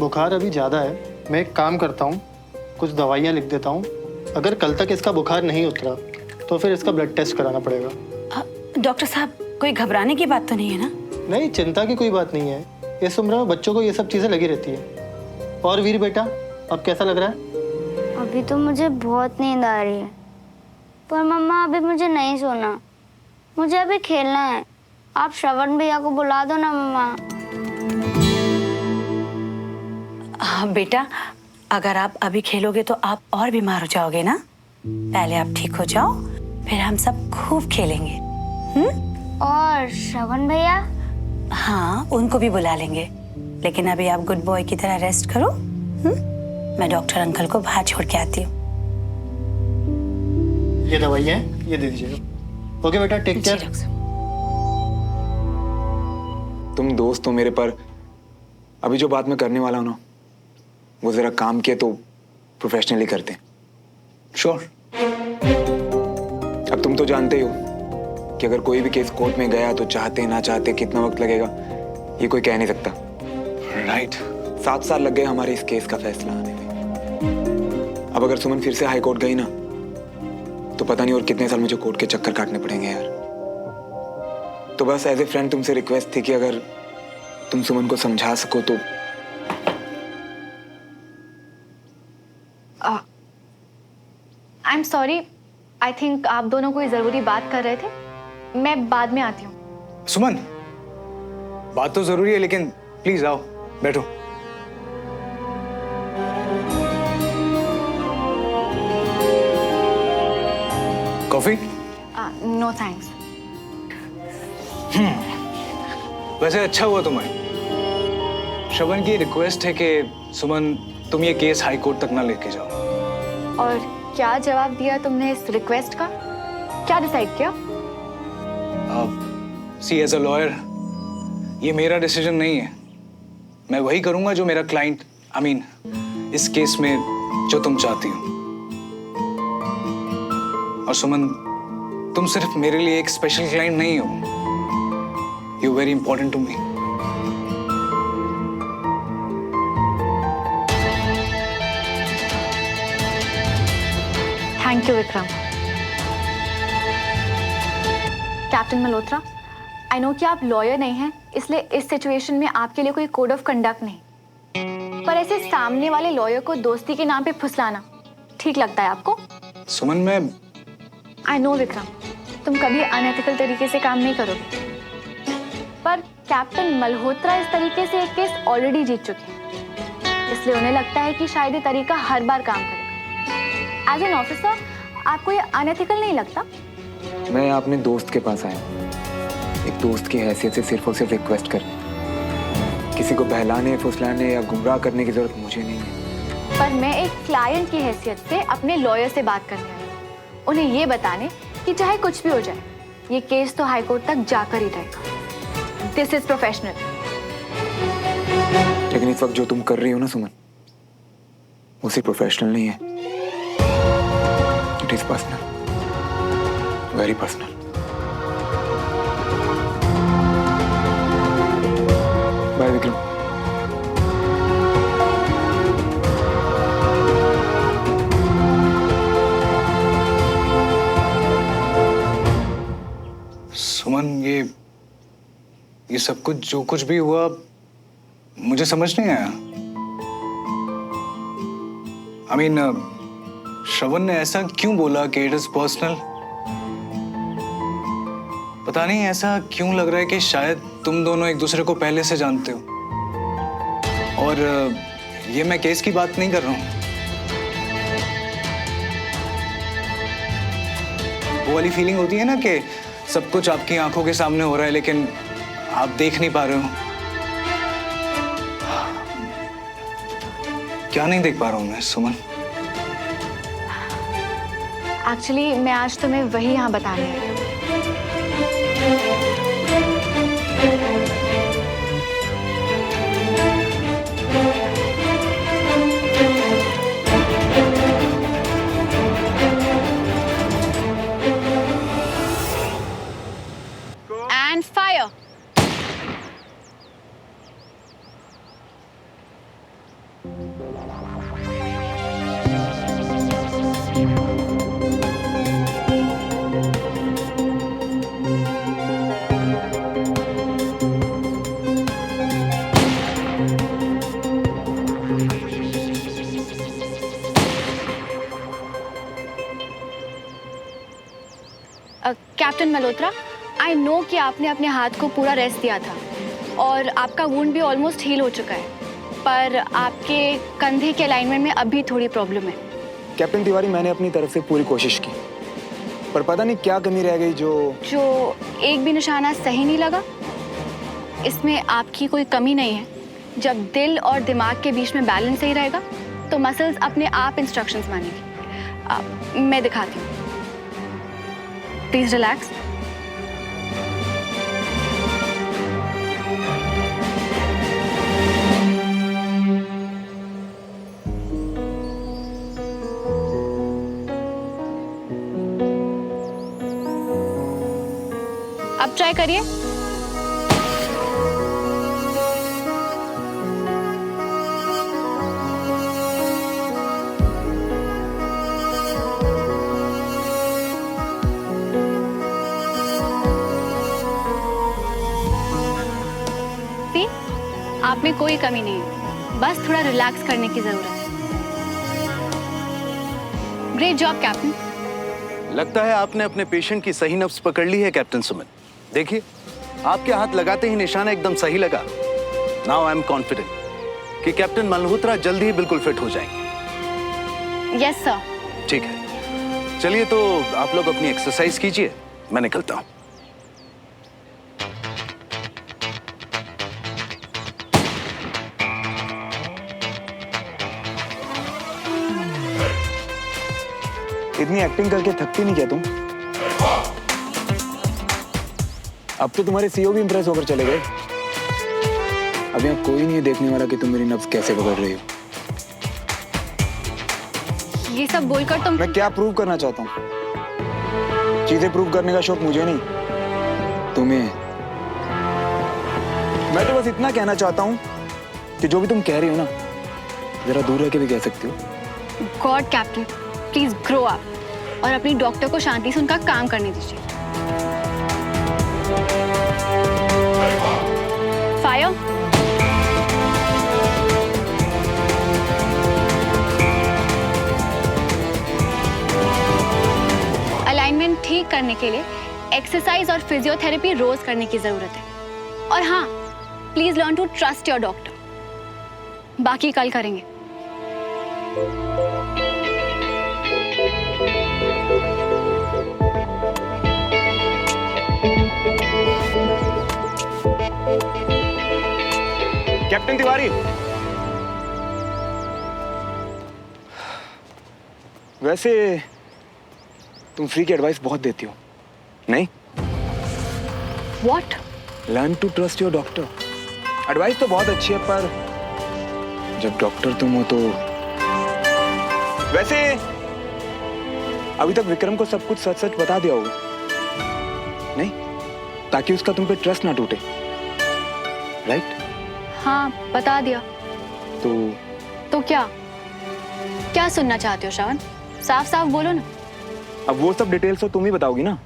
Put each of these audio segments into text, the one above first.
बुखार अभी ज़्यादा है। मैं एक काम करता हूँ, कुछ दवाइयाँ लिख देता हूँ। अगर कल तक इसका बुखार नहीं उतरा तो फिर इसका ब्लड टेस्ट कराना पड़ेगा। डॉक्टर साहब, कोई घबराने की बात तो नहीं है ना? नहीं, चिंता की कोई बात नहीं है। इस उम्र में बच्चों को ये सब चीज़ें लगी रहती है। और वीर बेटा, अब कैसा लग रहा है? अभी तो मुझे बहुत नींद आ रही है, पर मम्मा अभी मुझे नहीं सोना, मुझे अभी खेलना है। आप श्रवण भैया को बुला दो ना मम्मा। हाँ बेटा, अगर आप अभी खेलोगे तो आप और बीमार हो जाओगे ना। पहले आप ठीक हो जाओ, फिर हम सब खूब खेलेंगे। और श्रवण भैया? हाँ, उनको भी बुला लेंगे, लेकिन अभी आप गुड बॉय की तरह रेस्ट करो। मैं डॉक्टर अंकल को बाहर छोड़ के आती हूँ। ये दवाइयाँ हैं, ये दे दीजिएगा। ओके बेटा, टेक केयर। तुम दोस्त हो मेरे, पर अभी जो बात मैं करने वाला हूं ना, वो जरा काम किए तो प्रोफेशनली करते हैं। श्योर। अब तुम तो जानते ही हो कि अगर कोई भी केस कोर्ट में गया तो चाहते ना चाहते कितना वक्त लगेगा ये कोई कह नहीं सकता। राइट। 7 साल लग गए हमारे इस केस का फैसला आने में। अब अगर सुमन फिर से हाई कोर्ट गई ना तो पता नहीं और कितने साल मुझे कोर्ट के चक्कर काटने पड़ेंगे यार। तो बस एज ए फ्रेंड तुमसे रिक्वेस्ट थी कि अगर तुम सुमन को समझा सको तो। I am sorry, I think आप दोनों कोई जरूरी बात कर रहे थे। मैं बाद में आती हूँ। सुमन, बात तो जरूरी है, लेकिन प्लीज आओ, बैठो। कॉफी? No thanks. वैसे अच्छा हुआ तुम्हें। श्रवण की रिक्वेस्ट है कि सुमन तुम ये केस हाई कोर्ट तक ना लेके जाओ। और क्या जवाब दिया तुमने इस रिक्वेस्ट का? क्या डिसाइड किया? सी एज अ लॉयर, ये मेरा डिसीजन नहीं है। मैं वही करूंगा जो मेरा क्लाइंट, आई मीन इस केस में जो तुम चाहती हो। और सुमन, तुम सिर्फ मेरे लिए एक स्पेशल क्लाइंट नहीं हो, you very important to me. Thank you Vikram. Captain Malhotra, I know कि आप लॉयर नहीं हैं, इसलिए इस सिचुएशन में आपके लिए कोई कोड ऑफ कंडक्ट नहीं, पर ऐसे सामने वाले लॉयर को दोस्ती के नाम पे फुसलाना ठीक लगता है आपको? सुमन, मैं आई नो विक्रम, तुम कभी अनएथिकल तरीके से काम नहीं करोगे, पर कैप्टन मल्होत्रा इस तरीके से एक केस ऑलरेडी जीत चुके हैं, इसलिए उन्हें लगता है कि शायद ये तरीका हर बार काम करेगा। एज एन ऑफिसर, आपको ये अनएथिकल नहीं लगता? मैं अपने दोस्त के पास आया, एक दोस्त की हैसियत से सिर्फ और सिर्फ रिक्वेस्ट कर। किसी को बहलाने, फुसलाने या गुमराह करने की जरूरत मुझे नहीं है। पर मैं एक क्लाइंट की हैसियत से अपने लॉयर से बात करने आई हूं, उन्हें ये बताने कि चाहे कुछ भी हो जाए, ये केस तो हाई कोर्ट तक जाकर ही रहेगा। This is professional. लेकिन इस वक्त जो तुम कर रही हो ना सुमन, वो सिर्फ प्रोफेशनल नहीं है, it is personal, very personal. Bye Vikram. Suman, ये सब कुछ जो कुछ भी हुआ मुझे समझ नहीं आया। आई मीन, श्रवण ने ऐसा क्यों बोला कि इट इज पर्सनल? पता नहीं ऐसा क्यों लग रहा है कि शायद तुम दोनों एक दूसरे को पहले से जानते हो। और ये मैं केस की बात नहीं कर रहा हूं, वो वाली फीलिंग होती है ना कि सब कुछ आपकी आंखों के सामने हो रहा है लेकिन आप देख नहीं पा रहे हो। क्या नहीं देख पा रहा हूं मैं सुमन? एक्चुअली मैं आज तुम्हें वही यहाँ बताने आई हूँ। And fire. Captain Malhotra, I know कि आपने अपने हाथ को पूरा रेस्ट दिया था और आपका वुंड भी ऑलमोस्ट हील हो चुका है, पर आपके कंधे के अलाइनमेंट में अभी थोड़ी प्रॉब्लम है। कैप्टन तिवारी, मैंने अपनी तरफ से पूरी कोशिश की, पर पता नहीं क्या कमी रह गई जो एक भी निशाना सही नहीं लगा। इसमें आपकी कोई कमी नहीं है। जब दिल और दिमाग के बीच में बैलेंस सही रहेगा तो मसल्स अपने आप इंस्ट्रक्शंस मानेंगी। मैं दिखाती हूँ, प्लीज रिलैक्स। अब ट्राई करिए। सी, आप में कोई कमी नहीं है, बस थोड़ा रिलैक्स करने की जरूरत है। Great job captain. लगता है आपने अपने पेशेंट की सही नब्ज पकड़ ली है कैप्टन सुमन। देखिए, आपके हाथ लगाते ही निशाना एकदम सही लगा। नाउ आई एम कॉन्फिडेंट कि कैप्टन मल्होत्रा जल्दी ही बिल्कुल फिट हो जाएंगे। Yes sir. ठीक है, चलिए तो आप लोग अपनी एक्सरसाइज कीजिए, मैं निकलता हूँ। इतनी एक्टिंग करके थकती नहीं क्या तुम? अब तो तुम्हारे सीईओ भी इंप्रेस होकर चले गए। अब यहाँ कोई नहीं है देखने वाला कि तुम मेरी नब्ज कैसे पकड़ रही हो। ये सब बोलकर तुम मैं क्या प्रूव करना चाहता हूँ? चीजें प्रूव करने का शौक मुझे नहीं, तुम्हें। मैं तो बस इतना कहना चाहता हूँ कि जो भी तुम कह रही हो ना, जरा दूर रह के भी कह सकती हो। God captain, please grow up और अपनी डॉक्टर को शांति से उनका काम करने दीजिए। फायर। अलाइनमेंट ठीक करने के लिए एक्सरसाइज और फिजियोथेरेपी रोज करने की जरूरत है। और हाँ, please learn to trust your doctor. बाकी कल करेंगे। कैप्टन तिवारी, वैसे तुम फ्री की एडवाइस बहुत देती हो, नहीं? What? Learn to trust your doctor. Advice तो बहुत अच्छी है, पर जब डॉक्टर तुम हो तो। वैसे अभी तक विक्रम को सब कुछ सच सच बता दिया होगा, नहीं? ताकि उसका तुम पे ट्रस्ट ना टूटे, राइट? हाँ, बता दिया। तो क्या क्या सुनना चाहते हो श्रवण? साफ साफ बोलो ना। अब वो सब डिटेल्स तो तुम ही बताओगी ना,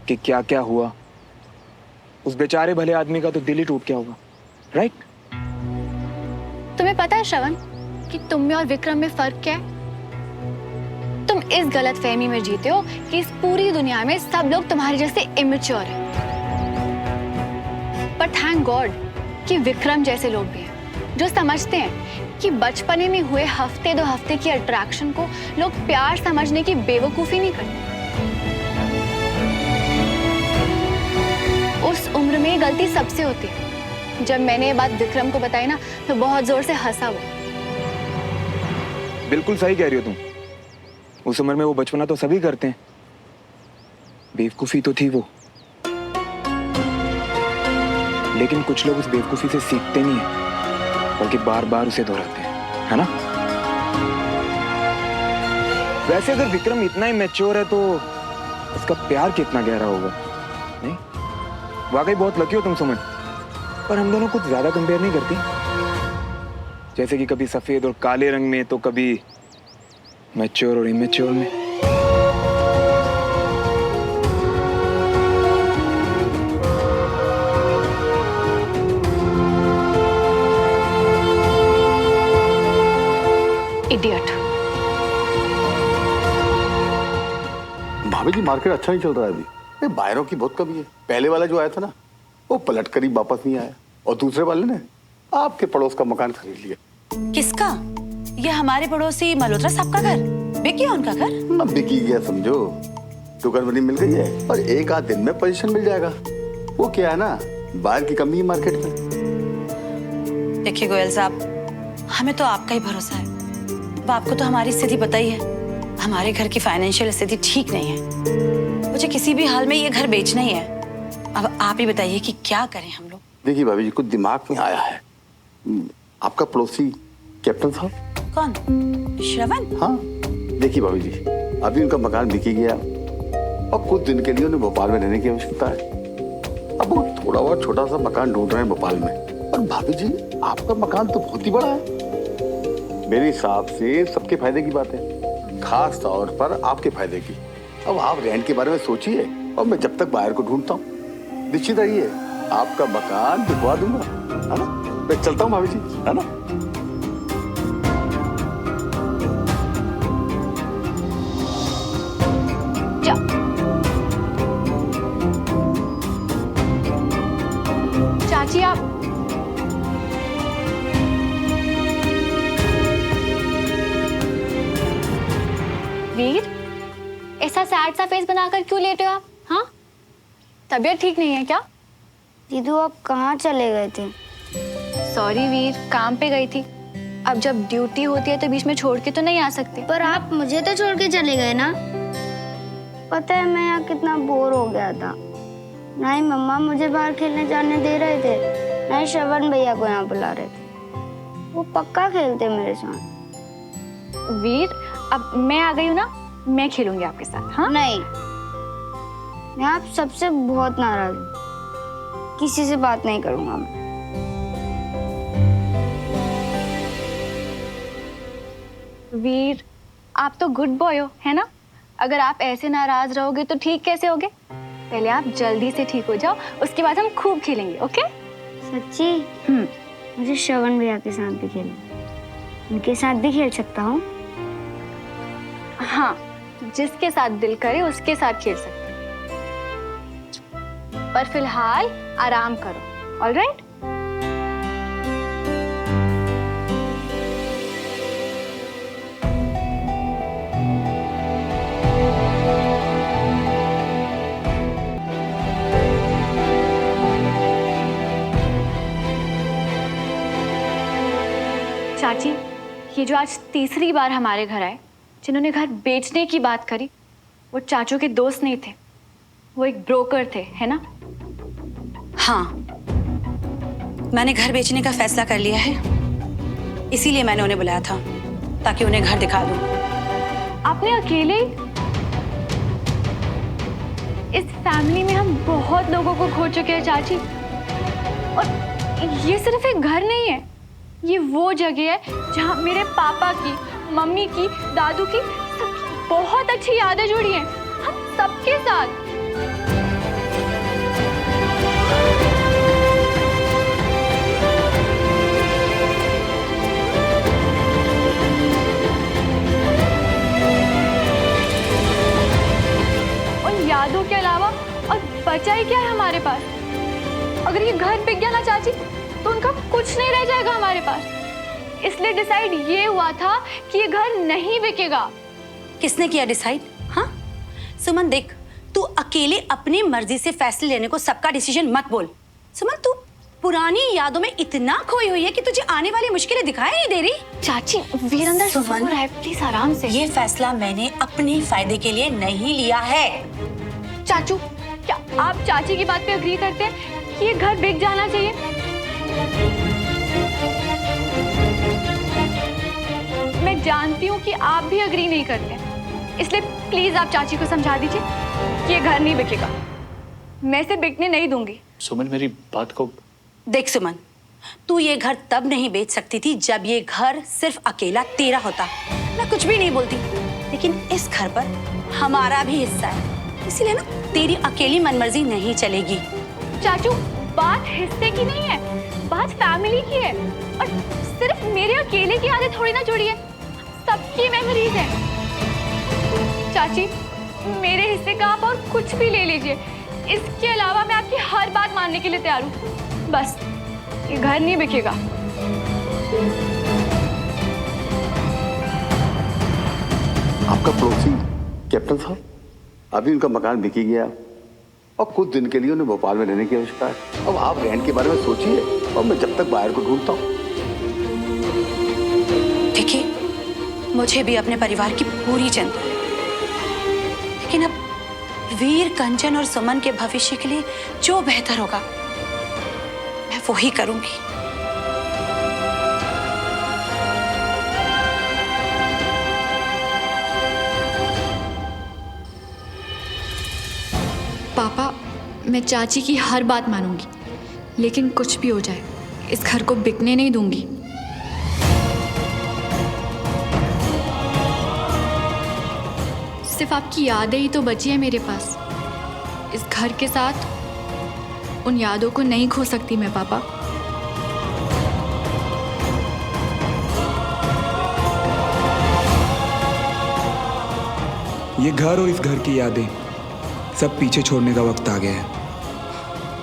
कि क्या क्या हुआ। उस बेचारे भले आदमी का तो दिल ही टूट गया होगा, राइट? तुम्हें पता है श्रवण कि तुम में और विक्रम में फर्क क्या है? तुम इस गलत फहमी में जीते हो कि इस पूरी दुनिया में सब लोग तुम्हारे जैसे इमेच्योर हैं। पर थैंक गॉड कि विक्रम जैसे लोग भी हैं जो समझते हैं कि बचपने में हुए हफ्ते दो हफ्ते की अट्रैक्शन को लोग प्यार समझने की बेवकूफी नहीं करते। उस उम्र में गलती सबसे होती है। जब मैंने ये बात विक्रम को बताई ना, तो बहुत जोर से हंसा वो। बिल्कुल सही कह रही हो तुम। उस उम्र में वो बचपना तो सभी करते हैं, बेवकूफी तो थी वो। लेकिन कुछ लोग उस बेवकूफी से सीखते नहीं है, बल्कि बार बार उसे दोहराते हैं, है ना? वैसे अगर विक्रम इतना ही मैच्योर है तो उसका प्यार कितना गहरा होगा, नहीं? वाकई बहुत लकी हो तुम सुमन। पर हम दोनों कुछ ज्यादा कंपेयर नहीं करती। जैसे कि कभी सफेद और काले रंग में तो कभी मैच्योर और इमेच्योर में। इडियट। भाभी जी मार्केट अच्छा नहीं चल रहा है अभी। बायरों की बहुत कमी है। पहले वाला जो आया था ना, वो पलट कर ही वापस नहीं आया, और दूसरे वाले ने आपके पड़ोस का मकान खरीद लिया। किसका? ये हमारे पड़ोसी मल्होत्रा साहब का घर। बिक गया उनका घर? ना बिकी गया समझो, टुकड़ बनी मिल गई है और एक आध दिन में पोजीशन मिल जाएगा। वो क्या है ना, बायर की कमी है मार्केट में। देखिए गोयल साहब, हमें तो आपका ही भरोसा है। अब आपको तो हमारी स्थिति पता ही है। हमारे घर की फाइनेंशियल स्थिति ठीक नहीं है। मुझे किसी भी हाल में ये घर बेचना ही है। अब आप ही बताइए कि क्या करें हम लोग। देखिए भाभी जी, कुछ दिमाग में आया है। आपका पड़ोसी कैप्टन साहब। कौन? श्रवण? हाँ, देखिए भाभी जी, अभी उनका मकान बिकी गया और कुछ दिन के लिए उन्हें भोपाल में रहने की आवश्यकता है। अब वो थोड़ा बहुत छोटा सा मकान ढूंढ रहे हैं भोपाल में। और भाभी जी, आपका मकान तो बहुत ही बड़ा है। मेरे हिसाब से सबके फायदे की बात है, खास तौर पर आपके फायदे की। अब आप रेंट के बारे में सोचिए और मैं जब तक बाहर को ढूंढता हूँ। निश्चित रहिए, आपका मकान बिकवा दूंगा, है ना। मैं चलता हूँ भाभी जी, है ना। चाची आप वीर, ऐसा सैड सा फेस बनाकर क्यों लेटे हो आप? हाँ, तबीयत ठीक नहीं है क्या? दीदू आप कहाँ चले गए थे? सॉरी वीर, काम पे गई थी। अब जब ड्यूटी होती है तो बीच में छोड़ के तो नहीं आ सकते। पर आप मुझे तो छोड़ के चले गए ना। पता है मैं यहाँ कितना बोर हो गया था। ना ही मम्मा मुझे बाहर खेलने जाने दे रहे थे, ना ही श्रवण भैया को यहाँ बुला रहे थे। वो पक्का खेलते मेरे साथ। वीर, अब मैं आ गई हूँ ना, मैं खेलूंगी आपके साथ। हाँ नहीं, मैं आप सबसे बहुत नाराज हूँ। किसी से बात नहीं करूंगा मैं। वीर, आप तो गुड बॉय हो, है ना? अगर आप ऐसे नाराज रहोगे तो ठीक कैसे होगे? पहले आप जल्दी से ठीक हो जाओ, उसके बाद हम खूब खेलेंगे। ओके? सच्ची? मुझे श्रवण भैया के साथ भी खेलना। उनके साथ भी खेल सकता हूँ? हाँ, जिसके साथ दिल करे उसके साथ खेल सकते हैं। पर फिलहाल आराम करो। ऑलराइट? चाची, ये जो आज तीसरी बार हमारे घर आए, जिन्होंने घर बेचने की बात करी, वो चाचू के दोस्त नहीं थे, वो एक ब्रोकर थे, है ना? हाँ, मैंने घर बेचने का फैसला कर लिया है। इसीलिए मैंने उन्हें बुलाया था, ताकि उन्हें घर दिखा दूं। आपने अकेले ही? इस फैमिली में हम बहुत लोगों को खो चुके हैं चाची। और ये सिर्फ एक घर नहीं है, ये वो जगह है जहाँ मेरे पापा की, मम्मी की, दादू की सबकी बहुत अच्छी यादें जुड़ी हैं, हम सबके साथ। उन यादों के अलावा और बचा ही क्या है हमारे पास? अगर ये घर बिक गया ना चाची, तो उनका कुछ नहीं रह जाएगा हमारे पास। इसलिए डिसाइड ये हुआ था कि ये घर नहीं बिकेगा। किसने किया डिसाइड? हाँ सुमन, देख, तू अकेले अपनी मर्जी से फैसले लेने को सबका डिसीजन मत बोल। सुमन, तू पुरानी यादों में इतना खोई हुई है कि तुझे आने वाली मुश्किलें दिखाई नहीं दे रही। चाची, वीर अंदर सो रहा है, प्लीज आराम से। ये फैसला मैंने अपने फायदे के लिए नहीं लिया है। चाचू, क्या आप चाची की बात पे अग्री करते हैं कि ये घर बिक जाना चाहिए? मैं जानती हूँ कि आप भी अग्री नहीं करते, इसलिए प्लीज आप चाची को समझा दीजिए कि ये घर नहीं बिकेगा। मैं इसे बिकने नहीं दूंगी। सुमन, मेरी बात को देख सुमन, तू ये घर तब नहीं बेच सकती थी जब ये घर सिर्फ अकेला तेरा होता। मैं कुछ भी नहीं बोलती, लेकिन इस घर पर हमारा भी हिस्सा है, इसीलिए ना तेरी अकेली मनमर्जी नहीं चलेगी। चाचू, बात हिस्से की नहीं है, बात फैमिली की है। और सिर्फ मेरे अकेले की आदत थोड़ी ना जुड़ी है, सबकी मेमोरीज है। चाची, मेरे हिस्से का आप और कुछ भी ले लीजिए, इसके अलावा मैं आपकी हर बात मानने के लिए तैयार हूँ। बस ये घर नहीं बिकेगा। आपका पड़ोसी कैप्टन साहब, अभी उनका मकान बिक ही गया और कुछ दिन के लिए उन्हें भोपाल में रहने की आवश्यकता है। अब आप रेंट के बारे में सोचिए और मैं जब तक बाहर को ढूंढता हूँ। देखिए, मुझे भी अपने परिवार की पूरी चिंता है, लेकिन अब वीर, कंचन और सुमन के भविष्य के लिए जो बेहतर होगा मैं वो ही करूंगी। पापा, मैं चाची की हर बात मानूंगी, लेकिन कुछ भी हो जाए इस घर को बिकने नहीं दूंगी। सिर्फ आपकी यादें ही तो बची है मेरे पास। इस घर के साथ उन यादों को नहीं खो सकती मैं पापा। ये घर और इस घर की यादें सब पीछे छोड़ने का वक्त आ गया है।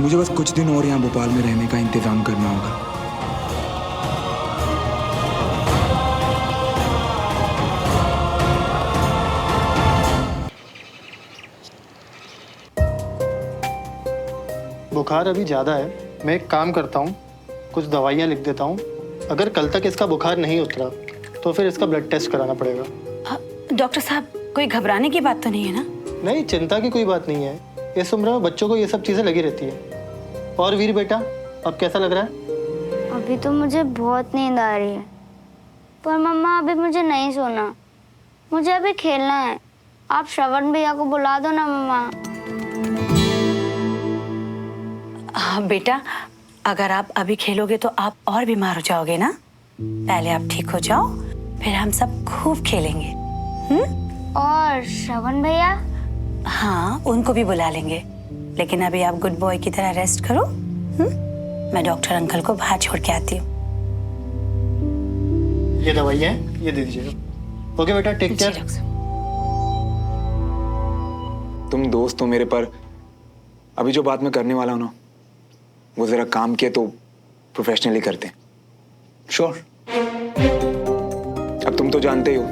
मुझे बस कुछ दिन और यहाँ भोपाल में रहने का इंतजाम करना होगा। बुखार अभी ज़्यादा है, मैं एक काम करता हूँ, कुछ दवाइयाँ लिख देता हूँ। अगर कल तक इसका बुखार नहीं उतरा तो फिर इसका ब्लड टेस्ट कराना पड़ेगा। डॉक्टर साहब, कोई घबराने की बात तो नहीं है ना? नहीं, चिंता की कोई बात नहीं है। इस उम्र में बच्चों को ये सब चीज़ें लगी रहती है। और वीर बेटा, अब कैसा लग रहा है? अभी तो मुझे बहुत नींद आ रही है, पर मम्मा अभी मुझे नहीं सोना, मुझे अभी खेलना है। आप श्रवण भैया को बुला दो ना मम्मा। हाँ बेटा, अगर आप अभी खेलोगे तो आप और बीमार हो जाओगे ना। पहले आप ठीक हो जाओ, फिर हम सब खूब खेलेंगे। और श्रवण भैया? हाँ, उनको भी बुला लेंगे, लेकिन अभी आप गुड बॉय की तरह रेस्ट करो। मैं डॉक्टर अंकल को बाहर छोड़ के आती हूँ। ये दवाइयाँ हैं, ये दे दीजिएगा। ओके बेटा, टेक केयर। तुम दोस्त हो मेरे, पर अभी जो बात मैं करने वाला हूं ना, वो जरा काम किए तो प्रोफेशनली करते हैं। श्योर। अब तुम तो जानते ही हो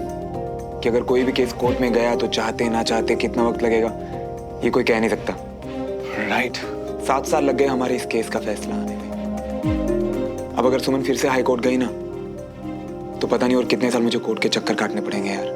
कि अगर कोई भी केस कोर्ट में गया तो चाहते ना चाहते कितना वक्त लगेगा ये कोई कह नहीं सकता। राइट। 7 साल लग गए हमारे इस केस का फैसला आने में। अब अगर सुमन फिर से हाई कोर्ट गई ना, तो पता नहीं और कितने साल मुझे कोर्ट के चक्कर काटने पड़ेंगे यार।